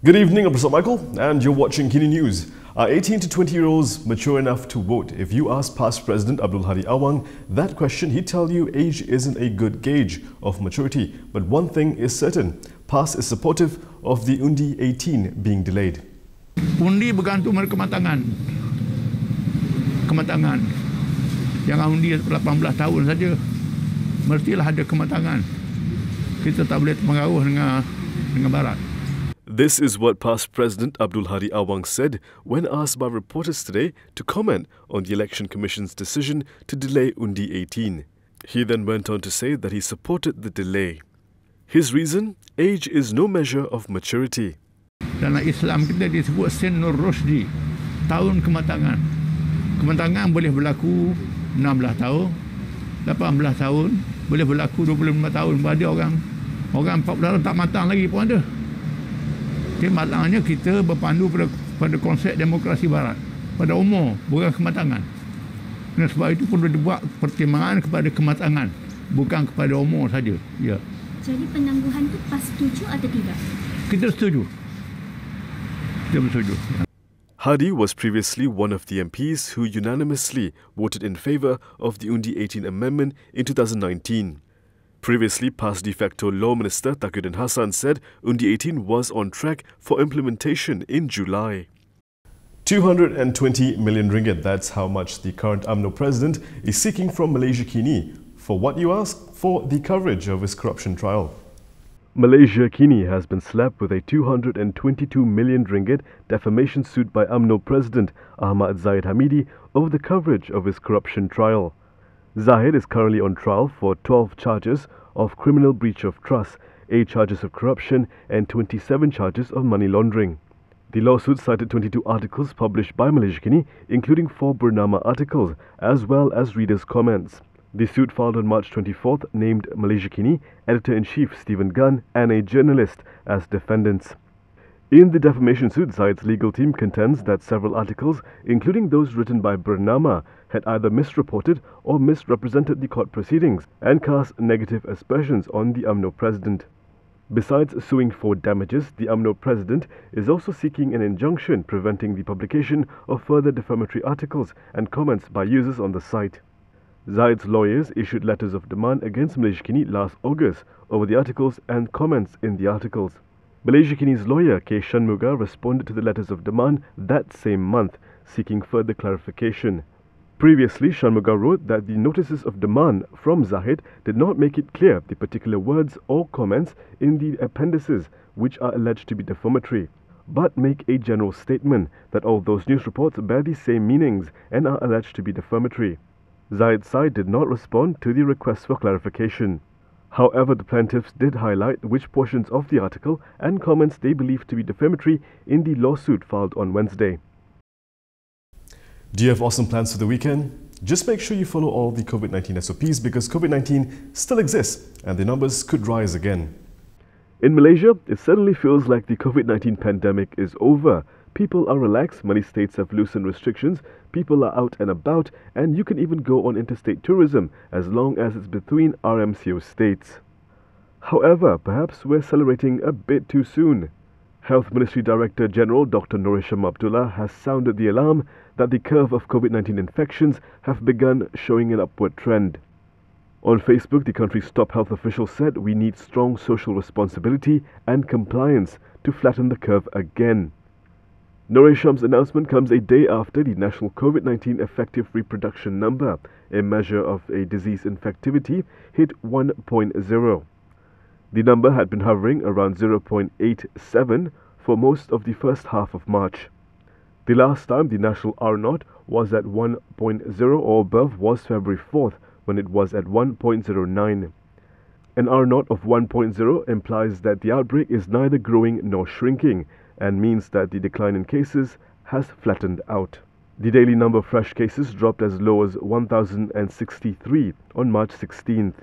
Good evening, I'm Professor Michael, and you're watching Kini News. Are 18 to 20-year-olds mature enough to vote? If you ask past President Abdul Hadi Awang that question, he'd tell you age isn't a good gauge of maturity. But one thing is certain, PAS is supportive of the Undi 18 being delayed. Undi bergantung pada kematangan. Kematangan. Jangan undi 18 tahun saja. Mestilah ada kematangan. Kita tak boleh terpengaruh dengan barat. This is what past President Abdul Hadi Awang said when asked by reporters today to comment on the Election Commission's decision to delay Undi 18. He then went on to say that he supported the delay. His reason? Age is no measure of maturity. Dalam Islam kita disebut Sinur Rusdi, tahun kematangan. Kematangan boleh berlaku 16 tahun, 18 tahun, boleh berlaku 25 tahun. Ada orang 40 tahun tak matang lagi pun ada. Jadi maknanya kita berpandu pada konsep demokrasi barat, pada umur, bukan kematangan. Dan sebab itu perlu dibuat pertimbangan kepada kematangan, bukan kepada umur saja. Ya. Jadi penangguhan itu PAS setuju atau tidak? Kita setuju. Kita bersetuju. Hadi was previously one of the MPs who unanimously voted in favour of the Undi 18 amendment in 2019. Previously, past de facto Law Minister Taqiyuddin Hassan said Undi 18 was on track for implementation in July. 220 million ringgit, that's how much the current AMNO president is seeking from Malaysiakini for what you ask, for the coverage of his corruption trial. Malaysiakini has been slapped with a 222 million ringgit defamation suit by AMNO president Ahmad Zahid Hamidi over the coverage of his corruption trial. Zahid is currently on trial for 12 charges of criminal breach of trust, 8 charges of corruption and 27 charges of money laundering. The lawsuit cited 22 articles published by Malaysiakini, including 4 Bernama articles, as well as readers' comments. The suit filed on March 24th named Malaysiakini, Editor-in-Chief Stephen Gunn and a journalist as defendants. In the defamation suit, Zahid's legal team contends that several articles, including those written by Bernama, had either misreported or misrepresented the court proceedings and cast negative aspersions on the AMNO president. Besides suing for damages, the AMNO president is also seeking an injunction preventing the publication of further defamatory articles and comments by users on the site. Zahid's lawyers issued letters of demand against Malaysiakini last August over the articles and comments in the articles. Malaysiakini's lawyer K. Shanmuga responded to the letters of demand that same month, seeking further clarification. Previously, Shanmuga wrote that the notices of demand from Zahid did not make it clear the particular words or comments in the appendices which are alleged to be defamatory, but make a general statement that all those news reports bear the same meanings and are alleged to be defamatory. Zahid's side did not respond to the request for clarification. However, the plaintiffs did highlight which portions of the article and comments they believe to be defamatory in the lawsuit filed on Wednesday. Do you have awesome plans for the weekend? Just make sure you follow all the COVID-19 SOPs because COVID-19 still exists and the numbers could rise again. In Malaysia, it suddenly feels like the COVID-19 pandemic is over. People are relaxed, many states have loosened restrictions, people are out and about, and you can even go on interstate tourism as long as it's between RMCO states. However, perhaps we're celebrating a bit too soon. Health Ministry Director General Dr. Norisham Abdullah has sounded the alarm that the curve of COVID-19 infections have begun showing an upward trend. On Facebook, the country's top health official said we need strong social responsibility and compliance to flatten the curve again. Norisham's announcement comes a day after the national COVID-19 effective reproduction number, a measure of a disease infectivity, hit 1.0. The number had been hovering around 0.87 for most of the first half of March. The last time the national R0 was at 1.0 or above was February 4th, when it was at 1.09. An R0 of 1.0 implies that the outbreak is neither growing nor shrinking, and means that the decline in cases has flattened out. The daily number of fresh cases dropped as low as 1,063 on March 16th.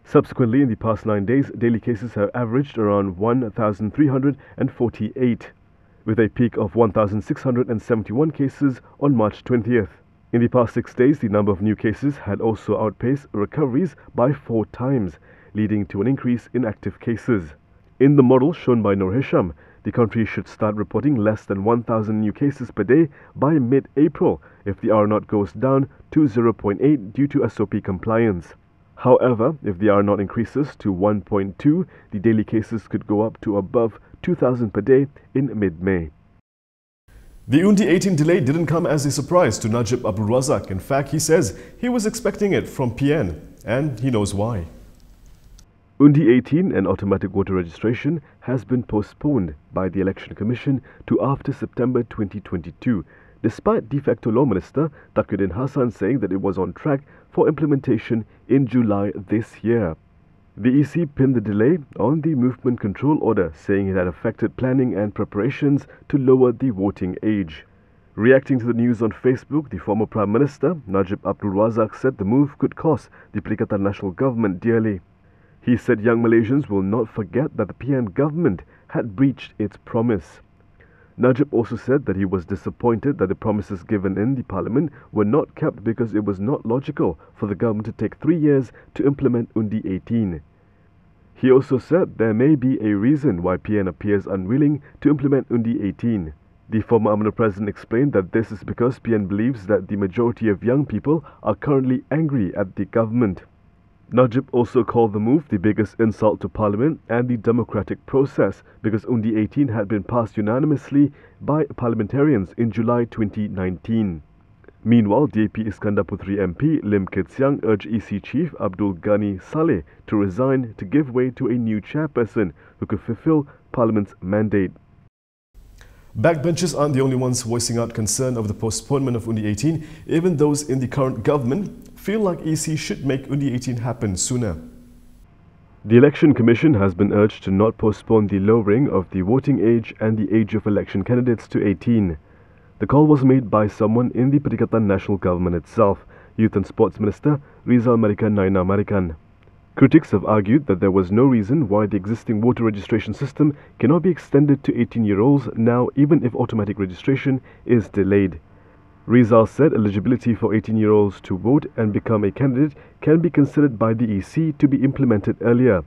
Subsequently, in the past 9 days, daily cases have averaged around 1,348, with a peak of 1,671 cases on March 20th. In the past 6 days, the number of new cases had also outpaced recoveries by 4 times, leading to an increase in active cases. In the model shown by Noor Hisham, the country should start reporting less than 1,000 new cases per day by mid-April if the R0 goes down to 0.8 due to SOP compliance. However, if the R0 increases to 1.2, the daily cases could go up to above 2,000 per day in mid-May. The Undi 18 delay didn't come as a surprise to Najib Abdul Razak. In fact, he says he was expecting it from PN, and he knows why. Undi 18 and automatic voter registration has been postponed by the Election Commission to after September 2022, despite de facto Law Minister Taqiyuddin Hassan saying that it was on track for implementation in July this year. The EC pinned the delay on the Movement Control Order, saying it had affected planning and preparations to lower the voting age. Reacting to the news on Facebook, the former Prime Minister, Najib Abdul Razak, said the move could cost the Perikatan Nasional Government dearly. He said young Malaysians will not forget that the PN government had breached its promise. Najib also said that he was disappointed that the promises given in the parliament were not kept because it was not logical for the government to take 3 years to implement Undi 18. He also said there may be a reason why PN appears unwilling to implement Undi 18. The former AMNO president explained that this is because PN believes that the majority of young people are currently angry at the government. Najib also called the move the biggest insult to Parliament and the democratic process because Undi 18 had been passed unanimously by parliamentarians in July 2019. Meanwhile, DAP Iskandar Puteri MP Lim Kit Siang urged EC Chief Abdul Ghani Saleh to resign to give way to a new chairperson who could fulfill Parliament's mandate. Backbenchers aren't the only ones voicing out concern over the postponement of Undi 18. Even those in the current government feel like EC should make Undi 18 happen sooner. The Election Commission has been urged to not postpone the lowering of the voting age and the age of election candidates to 18. The call was made by someone in the Perikatan Nasional Government itself, Youth and Sports Minister Rizal Marikan Naina Marikan. Critics have argued that there was no reason why the existing voter registration system cannot be extended to 18-year-olds now, even if automatic registration is delayed. Rizal said eligibility for 18-year-olds to vote and become a candidate can be considered by the EC to be implemented earlier.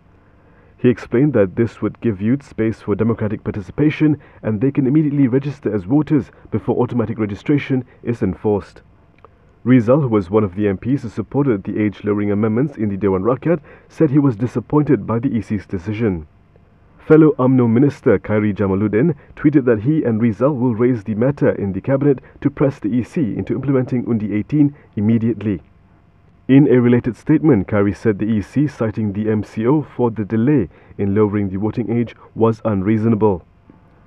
He explained that this would give youth space for democratic participation and they can immediately register as voters before automatic registration is enforced. Rizal, who was one of the MPs who supported the age-lowering amendments in the Dewan Rakyat, said he was disappointed by the EC's decision. Fellow AMNO Minister Khairi Jamaluddin tweeted that he and Rizal will raise the matter in the Cabinet to press the EC into implementing Undi 18 immediately. In a related statement, Khairi said the EC, citing the MCO for the delay in lowering the voting age, was unreasonable.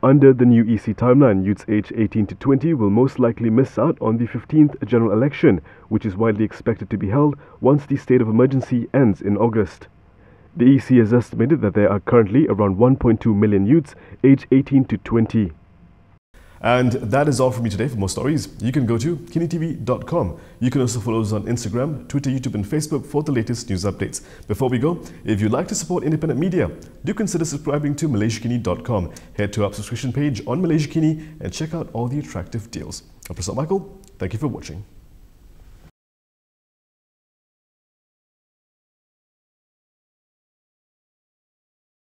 Under the new EC timeline, youths aged 18 to 20 will most likely miss out on the 15th general election, which is widely expected to be held once the state of emergency ends in August. The EC has estimated that there are currently around 1.2 million youths aged 18 to 20. And that is all from me today. For more stories, you can go to kinitv.com. You can also follow us on Instagram, Twitter, YouTube and Facebook for the latest news updates. Before we go, if you'd like to support independent media, do consider subscribing to Malaysiakini.com. Head to our subscription page on Malaysiakini and check out all the attractive deals. I'm Prasad Michael. Thank you for watching.